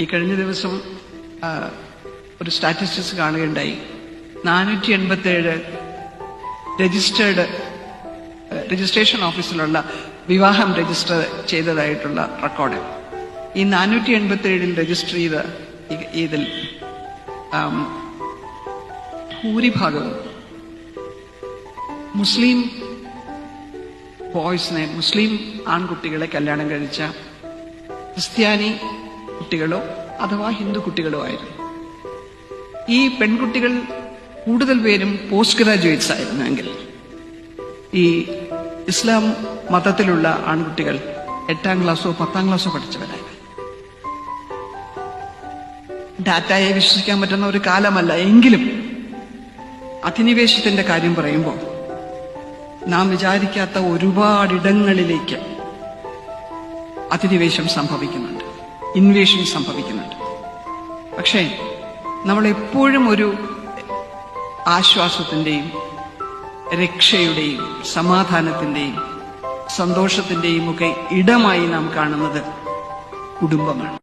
ഈ കഴിഞ്ഞ ദിവസം ഒരു സ്റ്റാറ്റിസ്റ്റിക്സ് കാണുകയുണ്ടായി. 487 രജിസ്ട്രേഷൻ ഓഫീസിലുള്ള വിവാഹം രജിസ്റ്റർ ചെയ്തതായിട്ടുള്ള റെക്കോർഡ്. ഈ 487 രജിസ്റ്റർ ചെയ്ത ഇതിൽ ഭൂരിഭാഗവും മുസ്ലിം ബോയ്സിനെ, മുസ്ലിം ആൺകുട്ടികളെ കല്യാണം കഴിച്ച ക്രിസ്ത്യാനി കുട്ടികളോ അഥവാ ഹിന്ദു കുട്ടികളോ ആയിരുന്നു. ഈ പെൺകുട്ടികൾ കൂടുതൽ പേരും പോസ്റ്റ് ഗ്രാജുവേറ്റ്സ് ആയിരുന്നെങ്കിൽ ഈ ഇസ്ലാം മതത്തിലുള്ള ആൺകുട്ടികൾ 8ാം ക്ലാസ്സോ 10ാം ക്ലാസ്സോ പഠിച്ചവരായിരുന്നു. ഡാറ്റയെ വിശ്വസിക്കാൻ പറ്റുന്ന ഒരു കാലമല്ല. എങ്കിലും അധിനിവേശത്തിന്റെ കാര്യം പറയുമ്പോൾ നാം വിചാരിക്കാത്ത ഒരുപാടിടങ്ങളിലേക്ക് അധിനിവേശം സംഭവിക്കുന്നുണ്ട്, ഇൻവേഷൻ സംഭവിക്കുന്നുണ്ട്. പക്ഷേ നമ്മളെപ്പോഴും ഒരു ആശ്വാസത്തിന്റെയും രക്ഷയുടെയും സമാധാനത്തിന്റെയും സന്തോഷത്തിന്റെയും ഒക്കെ ഇടമായി നാം കാണുന്നത് കുടുംബമാണ്.